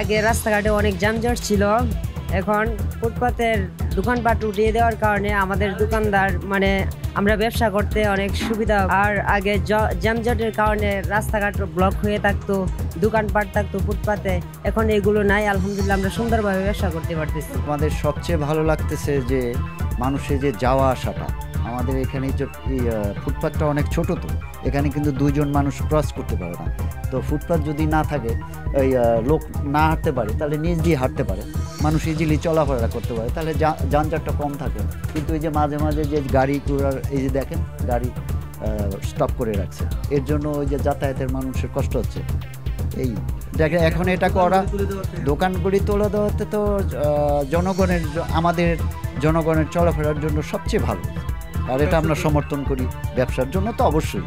আগে রাস্তাঘাটে অনেক যানজট ছিল, এখন ফুটপাতের দোকানপাট উঠিয়ে দেওয়ার কারণে আমাদের দোকানদার মানে আমরা ব্যবসা করতে অনেক সুবিধা। আর আগে যানজটের কারণে রাস্তাঘাট ব্লক হয়ে থাকতো, দোকানপাট থাকতো ফুটপাতে, এখন এগুলো নাই। আলহামদুলিল্লাহ আমরা সুন্দরভাবে ব্যবসা করতে পারতেছি। আমাদের সবচেয়ে ভালো লাগতেছে যে মানুষের যে যাওয়া আসাটা, আমাদের এখানে যে ফুটপাথটা অনেক ছোট, তো এখানে কিন্তু দুইজন মানুষ ক্রস করতে পারে না। তো ফুটপাথ যদি না থাকে, ওই লোক না হাঁটতে পারে, তাহলে নিচ দিয়ে হাঁটতে পারে, মানুষ ইজিলি চলাফেরা করতে পারে, তাহলে যানজটটা কম থাকে। কিন্তু এই যে মাঝে মাঝে যে গাড়ি ঘোড়ার, এই যে দেখেন গাড়ি স্টপ করে রাখছে, এর জন্য ওই যে যাতায়াতের মানুষের কষ্ট হচ্ছে। এই দেখে এখন এটা করা দোকানগুলি তুলে দেওয়াতে তো জনগণের, আমাদের জনগণের চলাফেরার জন্য সবচেয়ে ভালো। আর এটা আমরা সমর্থন করি। ব্যবসার জন্য তো অবশ্যই,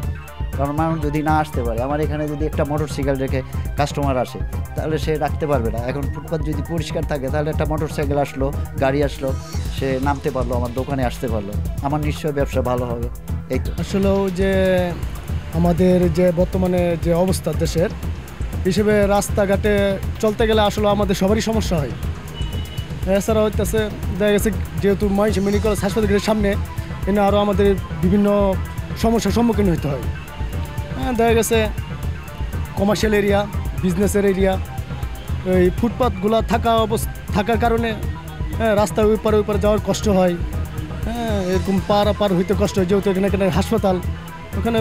কারণ মানুষ যদি না আসতে পারে, আমার এখানে যদি একটা মোটরসাইকেল রেখে কাস্টমার আসে, তাহলে সে রাখতে পারবে না। এখন ফুটপাথ যদি পরিষ্কার থাকে, তাহলে একটা মোটরসাইকেল আসলো, গাড়ি আসলো, সে নামতে পারলো, আমার দোকানে আসতে পারলো, আমার নিশ্চয়ই ব্যবসা ভালো হবে। এই তো আসলেও যে আমাদের যে বর্তমানে যে অবস্থা দেশের হিসেবে রাস্তাঘাটে চলতে গেলে আসলে আমাদের সবারই সমস্যা হয়। এছাড়া হইতেছে দেখা গেছে যেহেতু ময়মনসিংহ মেডিকেল কলেজ হাসপাতালের সামনে এনে আরও আমাদের বিভিন্ন সমস্যার সম্মুখীন হতে হয়। দেখা গেছে কমার্শিয়াল এরিয়া, বিজনেসের এরিয়া, এই ফুটপাথগুলো থাকার কারণে রাস্তার ওই পারে যাওয়ার কষ্ট হয়। এরকম পার হইতে কষ্ট হয়, যেহেতু এখানে হাসপাতাল, ওখানে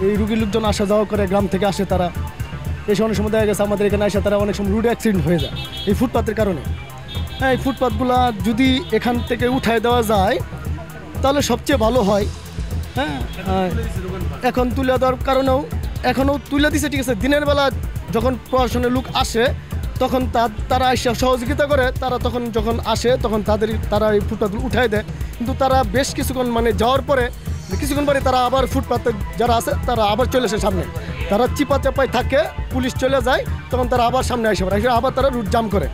এই রুগীর লোকজন আসা যাওয়া করে, গ্রাম থেকে আসে তারা। এই সময় দেখা গেছে আমাদের এখানে আসে তারা অনেক সময় রোড অ্যাক্সিডেন্ট হয়ে যায় এই ফুটপাথের কারণে। এই ফুটপাথগুলো যদি এখান থেকে উঠায় দেওয়া যায় তাহলে সবচেয়ে ভালো হয়। এখন তুলে দেওয়ার কারণেও এখনও তুলে দিছে, ঠিক আছে। দিনের বেলা যখন প্রশাসনের লোক আসে তখন তারা এসে সহযোগিতা করে, তারা তখন যখন আসে তখন তারা এই ফুটপাথগুলো উঠায় দেয়। কিন্তু তারা বেশ কিছুক্ষণ মানে যাওয়ার পরে কিছুক্ষণ পরে তারা আবার ফুটপাথে যারা আছে তারা আবার চলে আসে সামনে, তারা চাপায় থাকে, পুলিশ চলে যায়, তখন তারা আবার সামনে আসে আবার তারা রুট জাম করে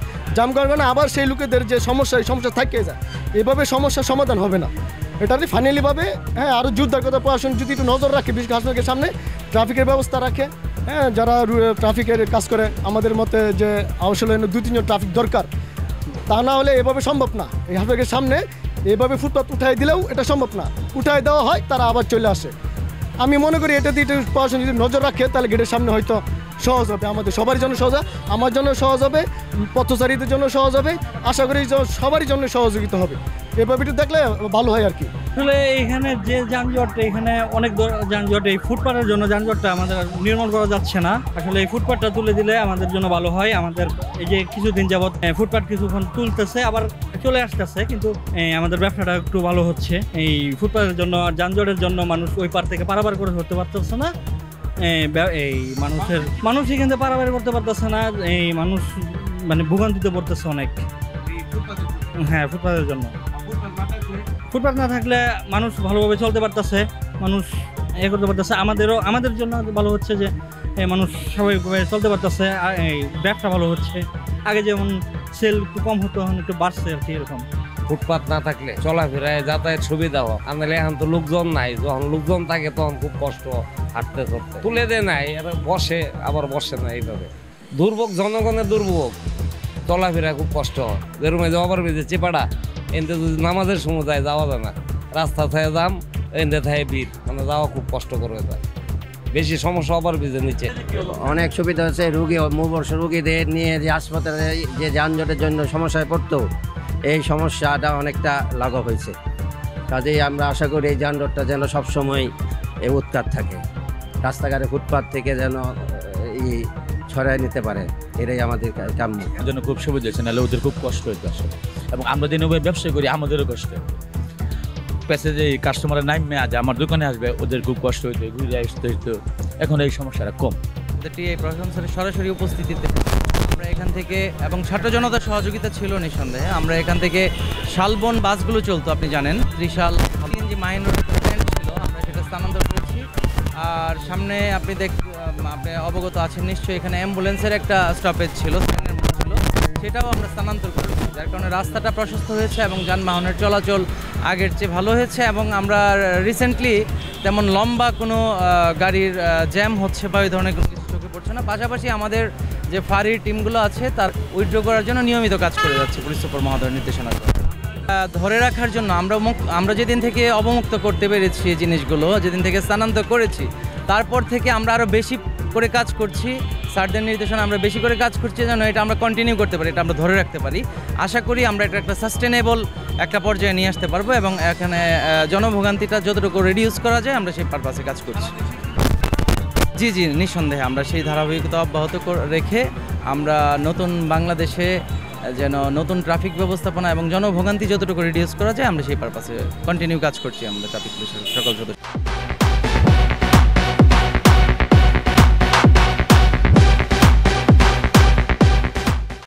মানে আবার সেই লোকেদের যে সমস্যা, এই সমস্যা থাকে যায়। এভাবে সমস্যার সমাধান হবে না। এটা ফাইনালিভাবে আরও জোরদার কথা, প্রশাসন যদি একটু নজর রাখে, বিশেষ করে হাসপাতালের সামনে ট্রাফিকের ব্যবস্থা রাখে, যারা ট্রাফিকের কাজ করে, আমাদের মতে যে আসলে 2-3 জন ট্রাফিক দরকার, তা না হলে এভাবে সম্ভব না। এই হাসপাতালের সামনে এভাবে ফুটপাথ উঠাই দিলেও এটা সম্ভব না। উঠাই দেওয়া হয়, তারা আবার চলে আসে। আমি মনে করি এটা দিয়ে প্রশাসন যদি নজর রাখে তাহলে গেটের সামনে হয়তো সহজ হবে, আমাদের সবারই জন্য সহজ হবে, আমার জন্য সহজ হবে, পথচারীদের জন্য সহজ হবে, আশা করি সবারই জন্য সহযোগিতা হবে। এভাবে দেখলে ভালো হয় আর কি। আসলে এখানে যে যানজট, এখানে অনেক যানজট, এই ফুটপাথের জন্য যানজটটা আমাদের নির্মূল করা যাচ্ছে না। আসলে এই ফুটপাথটা তুলে দিলে আমাদের জন্য ভালো হয়। আমাদের এই যে কিছুদিন যাবৎ ফুটপাথ কিছুক্ষণ তুলতেছে, আবার চলে আসতেছে, কিন্তু আমাদের ব্যবসাটা একটু ভালো হচ্ছে। এই ফুটপাথের জন্য, যানজটের জন্য মানুষ ওই পার থেকে পারাপার করে ধরতে পারতেছে না। এই মানুষ এখান থেকে পারাপার করতে পারতেছে না। এই মানুষ মানে ভোগান্তিতে পড়তেছে অনেক। হ্যাঁ, ফুটপাথের জন্য। ফুটপাথ না থাকলে মানুষ ভালোভাবে চলতে পারতেছে, মানুষ করতে পারতেছে। আমাদের জন্য ভালো হচ্ছে যে মানুষ স্বাভাবিকভাবে চলতে পারতেছে, এই ব্যবসা ভালো হচ্ছে। আগে যেমন সেল একটু কম হতো, এখন একটু বাড়ছে আর কি। এরকম ফুটপাথ না থাকলে চলাফেরায় যাতায়াত সুবিধা হয়। আমাদের এখন তো লোকজন নাই, যখন লোকজন থাকে তখন খুব কষ্ট হাঁটতে চলতে। তুলে দেয় নাই, এরা বসে আবার বসে না, এইভাবে দুর্ভোগ, জনগণের দুর্ভোগ, চলাফেরা খুব কষ্ট হয়। যেরকম যে ওভারব্রিজে চেপাটা, এনতে যদি নামাজের সময় যায় যাওয়া যায় না, রাস্তা থেকে যাম, এনতে থাকে ভিড়, মানে যাওয়া খুব কষ্ট করে যায়। বেশি সমস্যা ওভারব্রিজের নিচে। অনেক সুবিধা হচ্ছে, মুমূর্ষু রুগীদের নিয়ে যে হাসপাতালে যে যানজটের জন্য সমস্যায় পড়তো, এই সমস্যাটা অনেকটা লাঘব হয়েছে। কাজেই আমরা আশা করি এই যানজটটা যেন সবসময় উৎখাত থাকে, রাস্তাঘাটে ফুটপাথ থেকে যেন ছড়াই নিতে পারে, এটাই আমাদের কাম্য। জন্য খুব সুবিধা হচ্ছে, নাহলে ওদের খুব কষ্ট হইতো আসলে। এবং আমরা দিন ব্যবসা করি, আমাদেরও কষ্ট। প্যাসেজে কাস্টমারের নামে আজ আমার দোকানে আসবে, ওদের খুব কষ্ট হইতো, ঘুরে আসতে হইতো। এখন এই সমস্যাটা কম। এই প্রশাসনের সরাসরি উপস্থিতিতে আমরা এখান থেকে, এবং ছাত্র জনতার সহযোগিতা ছিল নিঃসন্দেহে, আমরা এখান থেকে শালবন বাসগুলো চলতো, আপনি জানেন, ত্রিশাল যে মাইনর ছিল, আমরা সেটা স্থানান্তর করেছি। আর সামনে আপনি অবগত আছেন নিশ্চয়ই, এখানে অ্যাম্বুলেন্সের একটা স্টপেজ ছিল, সেটাও আমরা স্থানান্তর করেছি, যার কারণে রাস্তাটা প্রশস্ত হয়েছে এবং যানবাহনের চলাচল আগের চেয়ে ভালো হয়েছে। এবং আমরা রিসেন্টলি তেমন লম্বা কোনো গাড়ির জ্যাম হচ্ছে বা ওই ধরনের কোনো কিছু চোখে পড়ছে না। পাশাপাশি আমাদের যে ফাঁড়ির টিমগুলো আছে তার উইথড্র করার জন্য নিয়মিত কাজ করে যাচ্ছে পুলিশ সুপার মহোদয়ের নির্দেশনা। ধরে রাখার জন্য আমরা যেদিন থেকে অবমুক্ত করতে পেরেছি এই জিনিসগুলো, যেদিন থেকে স্থানান্তর করেছি, তারপর থেকে আমরা আরও বেশি করে কাজ করছি। স্যারদের নির্দেশনা আমরা বেশি করে কাজ করছি যেন এটা আমরা কন্টিনিউ করতে পারি, এটা আমরা ধরে রাখতে পারি। আশা করি আমরা এটা একটা সাস্টেনেবল একটা পর্যায়ে নিয়ে আসতে পারবো এবং এখানে জনভোগান্তিটা যতটুকু রিডিউস করা যায় আমরা সেই পারপাসে কাজ করছি। জি জি, নিঃসন্দেহে আমরা সেই ধারাবাহিকতা অব্যাহত রেখে আমরা নতুন বাংলাদেশে যেন নতুন ট্রাফিক ব্যবস্থাপনা এবং জনভোগান্তি যতটুকু রিডিউস করা যায় আমরা সেই পারপাসে কন্টিনিউ কাজ করছি আমরা ট্রাফিক পুলিশের সকল সদস্য।